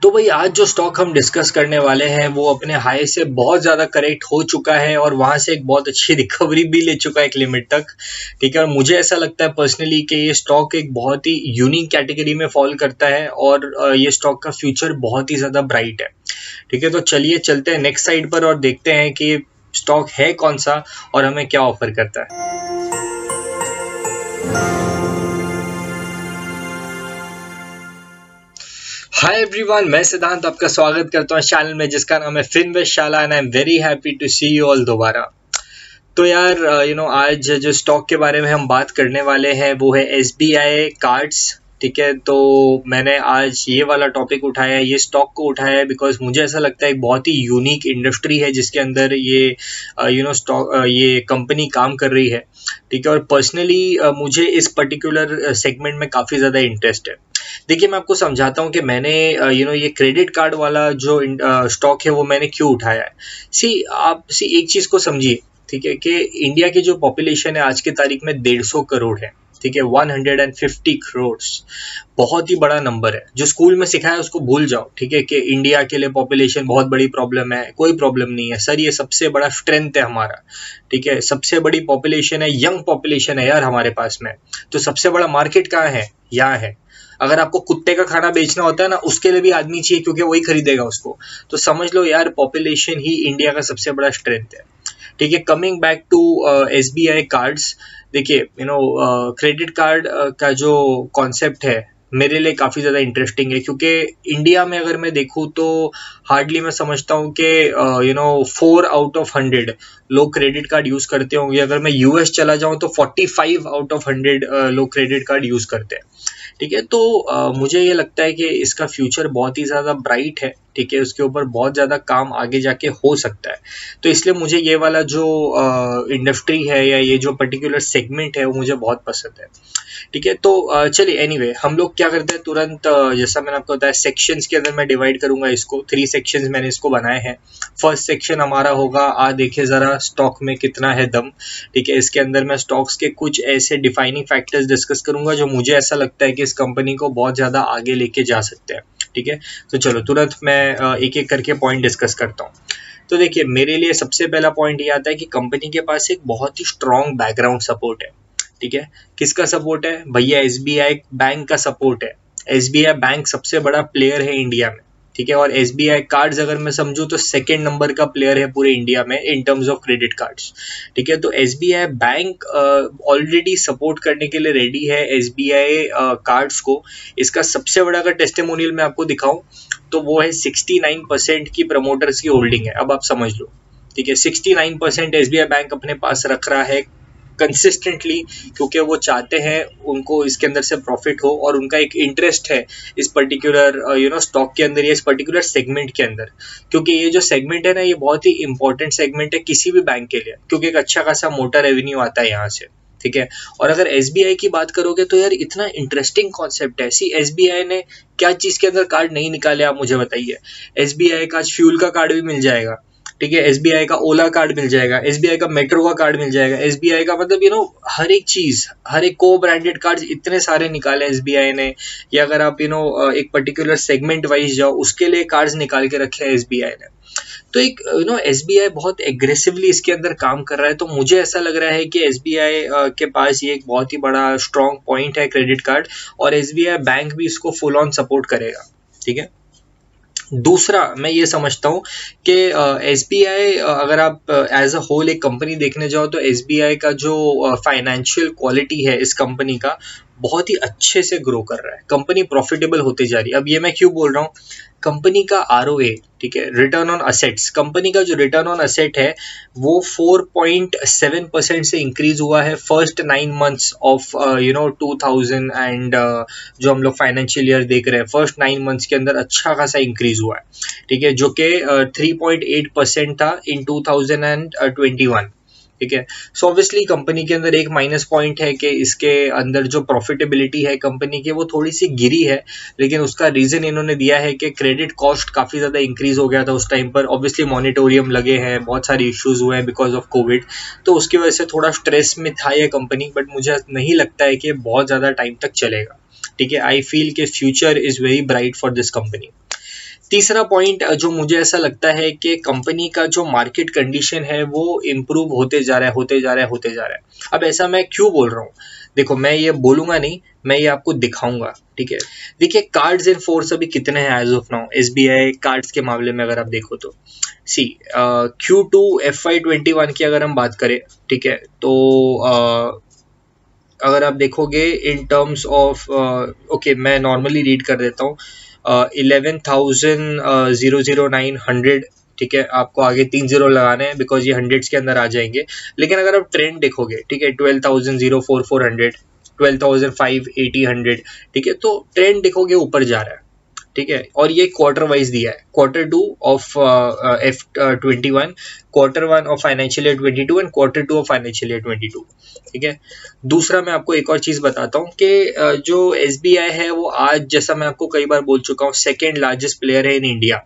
तो भाई आज जो स्टॉक हम डिस्कस करने वाले हैं वो अपने हाई से बहुत ज़्यादा करेक्ट हो चुका है और वहाँ से एक बहुत अच्छी रिकवरी भी ले चुका है एक लिमिट तक। ठीक है, और मुझे ऐसा लगता है पर्सनली कि ये स्टॉक एक बहुत ही यूनिक कैटेगरी में फॉल करता है और ये स्टॉक का फ्यूचर बहुत ही ज़्यादा ब्राइट है। ठीक है, तो चलिए चलते हैं नेक्स्ट साइड पर और देखते हैं कि स्टॉक है कौन सा और हमें क्या ऑफर करता है। हाय एवरीवन, मैं सिद्धांत आपका स्वागत करता हूँ चैनल में जिसका नाम है Finvest Shala and I am very happy to see you all दोबारा। तो यार आज जो स्टॉक के बारे में हम बात करने वाले हैं वो है SBI कार्ड्स। ठीक है, तो मैंने आज ये वाला टॉपिक उठाया है, ये स्टॉक को उठाया है बिकॉज मुझे ऐसा लगता है एक बहुत ही यूनिक इंडस्ट्री है जिसके अंदर ये स्टॉक ये कंपनी काम कर रही है। ठीक है, और पर्सनली मुझे इस पर्टिकुलर सेगमेंट में काफ़ी ज़्यादा इंटरेस्ट है। देखिए, मैं आपको समझाता हूँ कि मैंने ये क्रेडिट कार्ड वाला जो स्टॉक है वो मैंने क्यों उठाया है। आप एक चीज़ को समझिए, ठीक है, कि इंडिया की जो पॉपुलेशन है आज की तारीख में 150 करोड़ है। ठीक है, 150 करोड़ बहुत ही बड़ा नंबर है। जो स्कूल में सिखाया उसको भूल जाओ। ठीक है, कि इंडिया के लिए पॉपुलेशन बहुत बड़ी प्रॉब्लम है, कोई प्रॉब्लम नहीं है सर, ये सबसे बड़ा स्ट्रेंथ है हमारा। ठीक है, सबसे बड़ी पॉपुलेशन है, यंग पॉपुलेशन है यार हमारे पास में। तो सबसे बड़ा मार्केट कहाँ है? यहाँ है। अगर आपको कुत्ते का खाना बेचना होता है ना, उसके लिए भी आदमी चाहिए क्योंकि वही खरीदेगा उसको। तो समझ लो यार, पॉपुलेशन ही इंडिया का सबसे बड़ा स्ट्रेंथ है। ठीक है, coming back to SBI cards. देखिए, क्रेडिट कार्ड का जो कॉन्सेप्ट है मेरे लिए काफ़ी ज़्यादा इंटरेस्टिंग है क्योंकि इंडिया में अगर मैं देखूँ तो हार्डली मैं समझता हूँ कि 4 आउट ऑफ 100 लोग क्रेडिट कार्ड यूज़ करते होंगे। अगर मैं US चला जाऊँ तो 45 आउट ऑफ 100 लोग क्रेडिट कार्ड यूज़ करते हैं। ठीक है, तो मुझे ये लगता है कि इसका फ्यूचर बहुत ही ज़्यादा ब्राइट है। ठीक है, उसके ऊपर बहुत ज़्यादा काम आगे जाके हो सकता है। तो इसलिए मुझे ये वाला जो इंडस्ट्री है या ये जो पर्टिकुलर सेगमेंट है वो मुझे बहुत पसंद है। ठीक है, तो चलिए एनीवे हम लोग क्या करते हैं तुरंत, जैसा मैंने आपको बताया सेक्शंस के अंदर मैं डिवाइड करूंगा इसको। 3 सेक्शंस मैंने इसको बनाए हैं। फर्स्ट सेक्शन हमारा होगा देखे ज़रा स्टॉक में कितना है दम। ठीक है, इसके अंदर मैं स्टॉक्स के कुछ ऐसे डिफाइनिंग फैक्टर्स डिस्कस करूंगा जो मुझे ऐसा लगता है कि इस कंपनी को बहुत ज़्यादा आगे लेके जा सकते हैं। ठीक है, तो चलो तुरंत मैं एक एक करके पॉइंट डिस्कस करता हूँ। तो देखिए, मेरे लिए सबसे पहला पॉइंट ये आता है कि कंपनी के पास एक बहुत ही स्ट्रॉन्ग बैकग्राउंड सपोर्ट है। ठीक है, किसका सपोर्ट है भैया? SBI बैंक का सपोर्ट है। SBI बैंक सबसे बड़ा प्लेयर है इंडिया में। ठीक है, और SBI कार्ड्स अगर मैं समझूं तो सेकेंड नंबर का प्लेयर है पूरे इंडिया में in terms of credit cards. ठीक है, तो SBI बैंक ऑलरेडी सपोर्ट करने के लिए रेडी है SBI कार्ड्स को। इसका सबसे बड़ा अगर टेस्टिमोनियल मैं आपको दिखाऊं तो वो है 69% की प्रमोटर्स की होल्डिंग है। अब आप समझ लो। ठीक है, 69% SBI बैंक अपने पास रख रहा है कंसिस्टेंटली क्योंकि वो चाहते हैं उनको इसके अंदर से प्रॉफिट हो और उनका एक इंटरेस्ट है इस पर्टिकुलर स्टॉक के अंदर या इस पर्टिकुलर सेगमेंट के अंदर। क्योंकि ये जो सेगमेंट है ना, ये बहुत ही इंपॉर्टेंट सेगमेंट है किसी भी बैंक के लिए क्योंकि एक अच्छा खासा मोटा रेवेन्यू आता है यहाँ से। ठीक है, और अगर SBI की बात करोगे तो यार इतना इंटरेस्टिंग कॉन्सेप्ट है। SBI ने क्या चीज़ के अंदर कार्ड नहीं निकाले, आप मुझे बताइए। SBI का आज फ्यूल का कार्ड भी मिल जाएगा। ठीक है, SBI का ओला कार्ड मिल जाएगा, SBI का मेट्रो का कार्ड मिल जाएगा, SBI का मतलब हर एक चीज, हर एक को ब्रांडेड कार्ड इतने सारे निकाले SBI ने। या अगर आप एक पर्टिकुलर सेगमेंट वाइज जाओ उसके लिए कार्ड्स निकाल के रखे हैं SBI ने। तो एक SBI बहुत एग्रेसिवली इसके अंदर काम कर रहा है। तो मुझे ऐसा लग रहा है कि SBI के पास ये एक बहुत ही बड़ा स्ट्रॉन्ग पॉइंट है क्रेडिट कार्ड, और SBI बैंक भी इसको फुल ऑन सपोर्ट करेगा। ठीक है, दूसरा मैं ये समझता हूँ कि SBI अगर आप एज अ होल एक कंपनी देखने जाओ तो SBI का जो फाइनेंशियल क्वालिटी है इस कंपनी का बहुत ही अच्छे से ग्रो कर रहा है। कंपनी प्रॉफिटेबल होती जा रही है। अब ये मैं क्यों बोल रहा हूँ, कंपनी का ROA, ठीक है, रिटर्न ऑन असेट्स, कंपनी का जो रिटर्न ऑन असेट है वो 4.7% से इंक्रीज हुआ है फर्स्ट 9 मंथ्स ऑफ 2000 एंड जो हम लोग फाइनेंशियल ईयर देख रहे हैं फर्स्ट 9 मंथ्स के अंदर अच्छा खासा इंक्रीज हुआ है। ठीक है, जो कि 3.8% था इन 2021। ठीक है, सो ऑब्वियसली कंपनी के अंदर एक माइनस पॉइंट है कि इसके अंदर जो प्रॉफिटेबिलिटी है कंपनी की वो थोड़ी सी गिरी है। लेकिन उसका रीजन इन्होंने दिया है कि क्रेडिट कॉस्ट काफ़ी ज़्यादा इंक्रीज हो गया था उस टाइम पर। ऑब्वियसली मॉनिटोरियम लगे हैं, बहुत सारे इश्यूज हुए हैं बिकॉज ऑफ कोविड, तो उसकी वजह से थोड़ा स्ट्रेस में था ये कंपनी। बट मुझे नहीं लगता है कि बहुत ज़्यादा टाइम तक चलेगा। ठीक है, आई फील कि future is very bright for this company. तीसरा पॉइंट जो मुझे ऐसा लगता है कि कंपनी का जो मार्केट कंडीशन है वो इम्प्रूव होते जा रहा है, होते जा रहा है, होते जा रहा है। अब ऐसा मैं क्यों बोल रहा हूँ, देखो मैं ये बोलूंगा नहीं, मैं ये आपको दिखाऊंगा, ठीक है। देखिए कार्ड्स इन फोर्स अभी कितने हैं as of now SBI cards के मामले में अगर आप देखो तो सी Q2 FY21 की अगर हम बात करें, ठीक है, तो अगर आप देखोगे इन टर्म्स ऑफ ओके मैं नॉर्मली रीड कर देता हूँ 11,009 ठीक है, आपको आगे 3 जीरो लगाने हैं बिकॉज ये हंड्रेड्स के अंदर आ जाएंगे। लेकिन अगर आप ट्रेंड देखोगे, ठीक है, 12,044 12,580 ठीक है, तो ट्रेंड देखोगे ऊपर जा रहा है, ठीक है। और ये क्वार्टर वाइज दिया है, Q2 of F21, Q1 of financial year 22 and Q2 of financial year 22, ठीक है। दूसरा मैं आपको एक और चीज बताता हूँ कि जो SBI है वो आज, जैसा मैं आपको कई बार बोल चुका हूँ, सेकेंड लार्जेस्ट प्लेयर है इन इंडिया।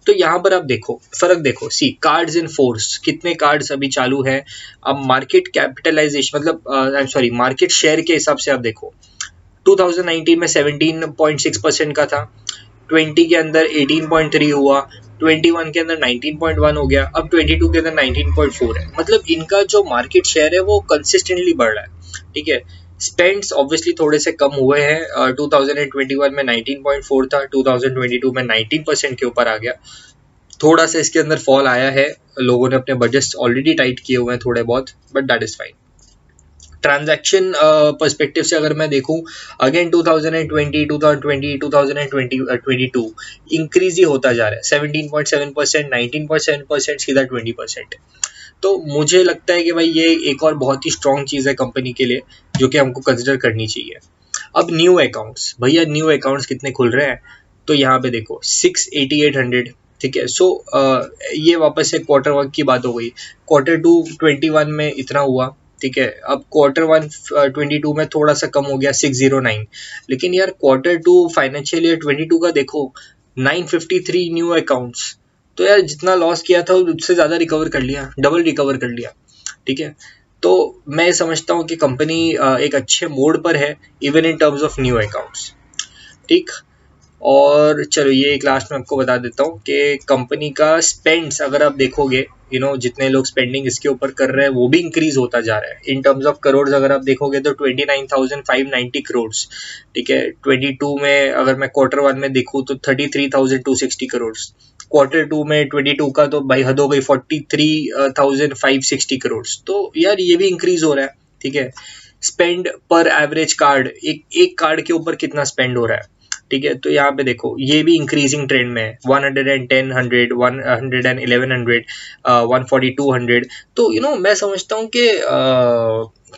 तो यहाँ पर आप देखो फर्क, देखो सी कार्ड्स इन फोर्स, कितने कार्ड्स अभी चालू है। अब मार्केट कैपिटलाइजेशन मतलब I am sorry market share के हिसाब से आप देखो 2019 में 17.6% का था, 20 के अंदर 18.3 हुआ, 21 के अंदर 19.1 हो गया, अब 22 के अंदर 19.4 है। मतलब इनका जो मार्केट शेयर है वो कंसिस्टेंटली बढ़ रहा है, ठीक है। स्पेंड्स ऑब्वियसली थोड़े से कम हुए हैं, 2021 में 19.4 था, 2022 में 19% के ऊपर आ गया। थोड़ा सा इसके अंदर फॉल आया है, लोगों ने अपने बजट्स ऑलरेडी टाइट किए हुए हैं थोड़े बहुत, but that is fine. Transaction perspective से अगर मैं देखूं, अगेन 2020, 2022 इंक्रीज ही होता जा रहा है, 17.7%, 19.7%, सीधा 20%। तो मुझे लगता है कि भाई ये एक और बहुत ही स्ट्रॉन्ग चीज़ है कंपनी के लिए, जो कि हमको कंसिडर करनी चाहिए। अब न्यू अकाउंट्स, भैया न्यू अकाउंट्स कितने खुल रहे हैं, तो यहाँ पे देखो 688, ठीक है। सो ये वापस से Q1 की बात हो गई, Q2 21 में इतना हुआ, ठीक है। अब Q1 22 में थोड़ा सा कम हो गया 609, लेकिन यार Q2 फाइनेंशियल ईयर 22 का देखो 953 न्यू अकाउंट्स। तो यार जितना लॉस किया था उससे ज़्यादा रिकवर कर लिया, डबल रिकवर कर लिया, ठीक है। तो मैं समझता हूँ कि कंपनी एक अच्छे मोड पर है even in terms of new accounts, ठीक। और चलो ये एक लास्ट में आपको बता देता हूँ कि कंपनी का स्पेंड्स अगर आप देखोगे, जितने लोग स्पेंडिंग इसके ऊपर कर रहे हैं वो भी इंक्रीज होता जा रहा है। इन टर्म्स ऑफ करोड़ अगर आप देखोगे तो 29,590 करोड़, ठीक है। 22 में अगर मैं Q1 में देखूँ तो 33,260 करोड़, Q2 में 22 का तो भाई हद हो गई 43,560 करोड़। तो यार ये भी इंक्रीज हो रहा है, ठीक है। स्पेंड पर एवरेज कार्ड, एक कार्ड के ऊपर कितना स्पेंड हो रहा है, ठीक है। तो यहाँ पे देखो ये भी इंक्रीजिंग ट्रेंड में है, 110, 100, 111, 140, 200। तो मैं समझता हूँ कि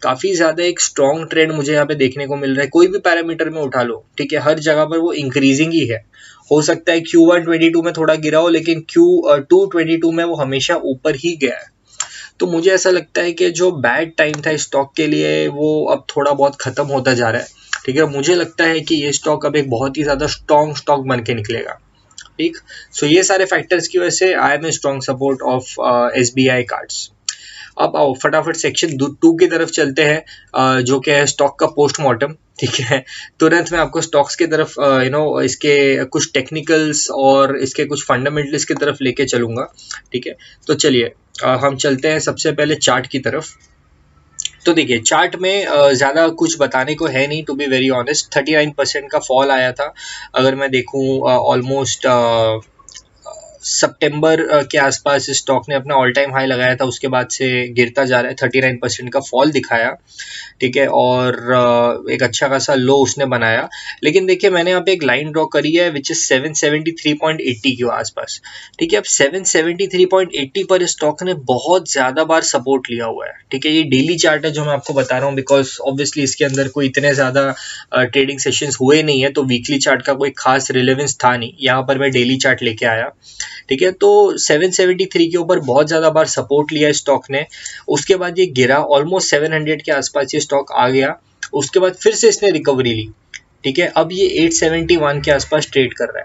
काफ़ी ज़्यादा एक स्ट्रॉन्ग ट्रेंड मुझे यहाँ पे देखने को मिल रहा है। कोई भी पैरामीटर में उठा लो, ठीक है, हर जगह पर वो इंक्रीजिंग ही है। हो सकता है Q1 22 में थोड़ा गिरा हो, लेकिन Q2 22 में वो हमेशा ऊपर ही गया है। तो मुझे ऐसा लगता है कि जो बैड टाइम था स्टॉक के लिए वो अब थोड़ा बहुत ख़त्म होता जा रहा है, ठीक है। मुझे लगता है कि ये स्टॉक अब एक बहुत ही ज़्यादा स्ट्रॉन्ग स्टॉक बन के निकलेगा, ठीक। सो ये सारे फैक्टर्स की वजह से I am a strong support of SBI cards. अब आओ फटाफट सेक्शन 2 की तरफ चलते हैं, जो कि है स्टॉक का पोस्टमार्टम, ठीक है। तुरंत मैं आपको स्टॉक्स की तरफ इसके कुछ टेक्निकल्स और इसके कुछ फंडामेंटल्स की तरफ लेके चलूंगा, ठीक है। तो चलिए हम चलते हैं सबसे पहले चार्ट की तरफ। तो देखिए चार्ट में ज़्यादा कुछ बताने को है नहीं, टू बी वेरी ऑनेस्ट। 39% का फॉल आया था, अगर मैं देखूं ऑलमोस्ट सितंबर के आसपास स्टॉक ने अपना ऑल टाइम हाई लगाया था, उसके बाद से गिरता जा रहा है, 39% का फॉल दिखाया, ठीक है। और एक अच्छा खासा लो उसने बनाया। लेकिन देखिए मैंने यहाँ पे एक लाइन ड्रॉ करी है विच इज 773.80 के आसपास, ठीक है। अब 773.80 पर स्टॉक ने बहुत ज़्यादा बार सपोर्ट लिया हुआ है, ठीक है। ये डेली चार्ट है जो मैं आपको बता रहा हूँ, बिकॉज ऑब्वियसली इसके अंदर कोई इतने ज़्यादा ट्रेडिंग सेशंस हुए नहीं है, तो वीकली चार्ट का कोई खास रिलेवेंस था नहीं। यहाँ पर मैं डेली चार्ट लेके आया, ठीक है। तो 773 के ऊपर बहुत ज़्यादा बार सपोर्ट लिया स्टॉक ने, उसके बाद ये गिरा ऑलमोस्ट 700 के आसपास ये स्टॉक आ गया, उसके बाद फिर से इसने रिकवरी ली, ठीक है। अब ये 871 के आसपास ट्रेड कर रहा है।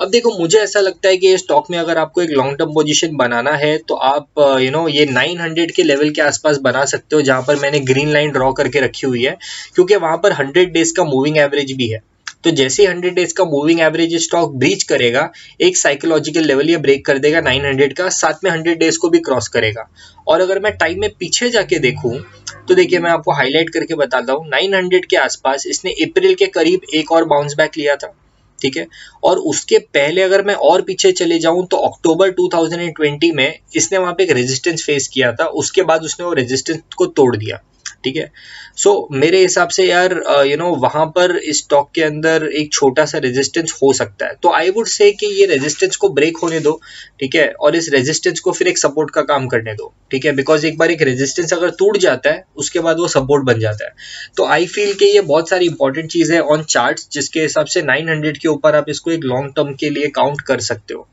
अब देखो मुझे ऐसा लगता है कि ये स्टॉक में अगर आपको एक लॉन्ग टर्म पोजीशन बनाना है तो आप ये 900 के लेवल के आसपास बना सकते हो, जहां पर मैंने ग्रीन लाइन ड्रॉ करके रखी हुई है, क्योंकि वहां पर 100 डेज का मूविंग एवरेज भी है, तो जैसे ही 100 डेज का मूविंग एवरेज स्टॉक ब्रीच करेगा, एक साइकोलॉजिकल लेवल ये ब्रेक कर देगा 900 का, साथ में 100 डेज को भी क्रॉस करेगा। और अगर मैं टाइम में पीछे जाके देखूं तो देखिए मैं आपको हाईलाइट करके बताता हूँ, 900 के आसपास इसने अप्रैल के करीब एक और बाउंस बैक लिया था, ठीक है। और उसके पहले अगर मैं और पीछे चले जाऊं तो अक्टूबर 2020 में इसने वहां पे एक रेजिस्टेंस फेस किया था, उसके बाद उसने वो रेजिस्टेंस को तोड़ दिया, ठीक है। सो मेरे हिसाब से यार वहां पर इस स्टॉक के अंदर एक छोटा सा रेजिस्टेंस हो सकता है, तो आई वुड से कि ये रेजिस्टेंस को ब्रेक होने दो, ठीक है, और इस रेजिस्टेंस को फिर एक सपोर्ट का काम करने दो, ठीक है, बिकॉज एक बार एक रेजिस्टेंस अगर टूट जाता है उसके बाद वो सपोर्ट बन जाता है। तो आई फील कि ये बहुत सारी इंपॉर्टेंट चीज है ऑन चार्ट्स, जिसके हिसाब से 900 के ऊपर आप इसको एक लॉन्ग टर्म के लिए काउंट कर सकते हो,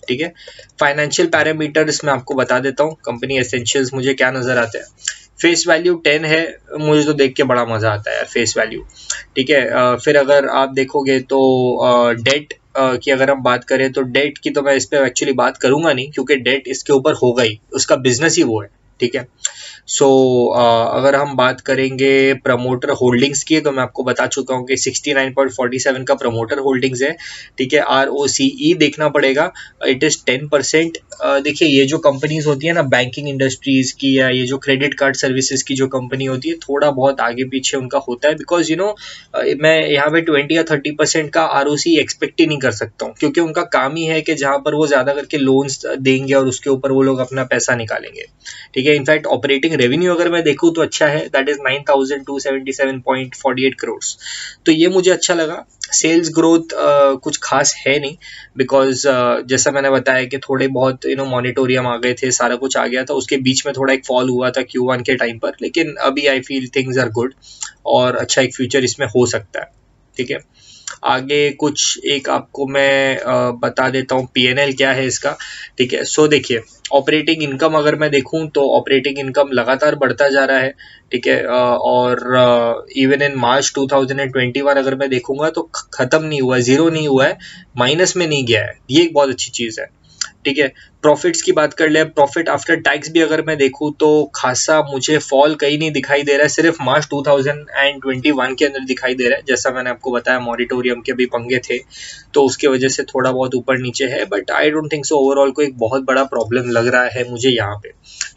ठीक है। फाइनेंशियल पैरामीटर्स मैं आपको बता देता हूँ, कंपनी एसेंशियल्स मुझे क्या नजर आता है। फेस वैल्यू 10 है, मुझे तो देख के बड़ा मजा आता है यार फेस वैल्यू, ठीक है। फिर अगर आप देखोगे तो डेट की अगर हम बात करें तो डेट की तो मैं इस पे एक्चुअली बात करूंगा नहीं, क्योंकि डेट इसके ऊपर होगा ही, उसका बिजनेस ही वो है, ठीक है। सो अगर हम बात करेंगे प्रमोटर होल्डिंग्स की, तो मैं आपको बता चुका हूँ कि 69.47 का प्रमोटर होल्डिंग्स है, ठीक है। ROCE देखना पड़ेगा, इट इज 10%। देखिए ये जो कंपनीज होती है ना बैंकिंग इंडस्ट्रीज की, या ये जो क्रेडिट कार्ड सर्विसेज की जो कंपनी होती है, थोड़ा बहुत आगे पीछे उनका होता है, बिकॉज मैं यहाँ पे 20 या 30% का ROCE एक्सपेक्ट ही नहीं कर सकता हूँ, क्योंकि उनका काम ही है कि जहां पर वो ज्यादा करके लोन्स देंगे और उसके ऊपर वो लोग अपना पैसा निकालेंगे, ठीक है। इनफैक्ट ऑपरेटिंग रेवेन्यू अगर मैं देखूं तो अच्छा है, दैट इज 9277.48 करोड़, तो ये मुझे अच्छा लगा। सेल्स ग्रोथ कुछ खास है नहीं, बिकॉज जैसा मैंने बताया कि थोड़े बहुत मॉनिटोरियम आ गए थे, सारा कुछ आ गया था, उसके बीच में थोड़ा एक फॉल हुआ था Q1 के टाइम पर, लेकिन अभी I feel things are good और अच्छा एक फ्यूचर इसमें हो सकता है, ठीक है। आगे कुछ एक आपको मैं बता देता हूँ P&L क्या है इसका, ठीक है। सो देखिए ऑपरेटिंग इनकम अगर मैं देखूं तो ऑपरेटिंग इनकम लगातार बढ़ता जा रहा है, ठीक है। और इवन इन मार्च 2021 अगर मैं देखूंगा तो खत्म नहीं हुआ है, जीरो नहीं हुआ है, माइनस में नहीं गया है, ये एक बहुत अच्छी चीज है, ठीक है। प्रॉफिट्स की बात कर ले, प्रॉफिट आफ्टर टैक्स भी अगर मैं देखूं तो खासा मुझे फॉल कहीं नहीं दिखाई दे रहा है, सिर्फ मार्च 2021 के अंदर दिखाई दे रहा है। जैसा मैंने आपको बताया मॉनिटोरियम के भी पंगे थे, तो उसके वजह से थोड़ा बहुत ऊपर नीचे है, but I don't think so overall को एक बहुत बड़ा प्रॉब्लम लग रहा है मुझे यहाँ पे,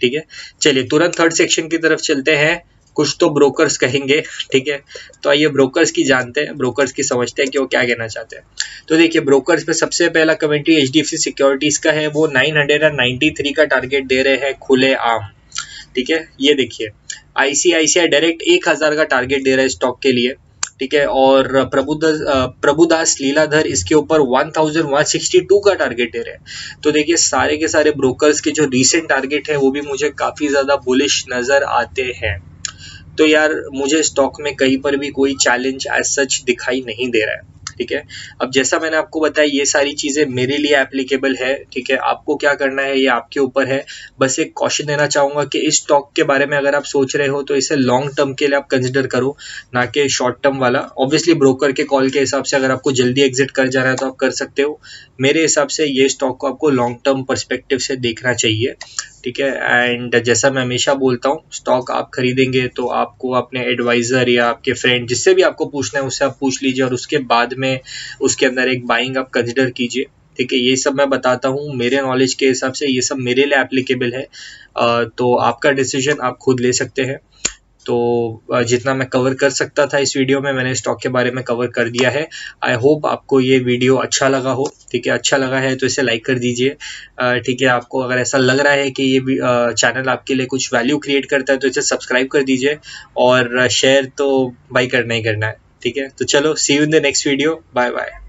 ठीक है। चलिए तुरंत थर्ड सेक्शन की तरफ चलते हैं, कुछ तो ब्रोकर्स कहेंगे, ठीक है। तो आइए ब्रोकर्स की जानते हैं, ब्रोकर्स की समझते हैं कि वो क्या कहना चाहते हैं। तो देखिए ब्रोकर्स पे सबसे पहला कमेंट्री HDFC सिक्योरिटीज का है, वो 993 का टारगेट दे रहे हैं खुले आम, ठीक है। ये देखिए ICICI डायरेक्ट 1000 का टारगेट दे रहा है स्टॉक के लिए, ठीक है। और प्रभुदास लीलाधर इसके ऊपर 1162 का टारगेट दे रहे हैं। तो देखिए सारे के सारे ब्रोकर्स के जो रीसेंट टारगेट है वो भी मुझे काफी ज्यादा बुलिश नजर आते हैं। तो यार मुझे स्टॉक में कहीं पर भी कोई चैलेंज एज सच दिखाई नहीं दे रहा है, ठीक है। अब जैसा मैंने आपको बताया ये सारी चीजें मेरे लिए एप्लीकेबल है, ठीक है। आपको क्या करना है ये आपके ऊपर है। बस एक कॉशन देना चाहूंगा कि इस स्टॉक के बारे में अगर आप सोच रहे हो तो इसे लॉन्ग टर्म के लिए आप कंसिडर करो, ना कि शॉर्ट टर्म वाला। ऑब्वियसली ब्रोकर के कॉल के हिसाब से अगर आपको जल्दी एग्जिट कर जाना है तो आप कर सकते हो, मेरे हिसाब से ये स्टॉक को आपको लॉन्ग टर्म पर्सपेक्टिव से देखना चाहिए, ठीक है। एंड जैसा मैं हमेशा बोलता हूँ, स्टॉक आप खरीदेंगे तो आपको अपने एडवाइजर या आपके फ्रेंड जिससे भी आपको पूछना है उससे आप पूछ लीजिए, और उसके बाद में उसके अंदर एक बाइंग आप कंसिडर कीजिए, ठीक है। ये सब मैं बताता हूँ मेरे नॉलेज के हिसाब से, ये सब मेरे लिए एप्लीकेबल है, तो आपका डिसीजन आप खुद ले सकते हैं। तो जितना मैं कवर कर सकता था इस वीडियो में मैंने स्टॉक के बारे में कवर कर दिया है। आई होप आपको ये वीडियो अच्छा लगा हो, ठीक है। अच्छा लगा है तो इसे लाइक कर दीजिए, ठीक है। आपको अगर ऐसा लग रहा है कि ये चैनल आपके लिए कुछ वैल्यू क्रिएट करता है तो इसे सब्सक्राइब कर दीजिए, और शेयर तो भाई करना ही करना है, ठीक है। तो चलो see you in the next video, bye bye.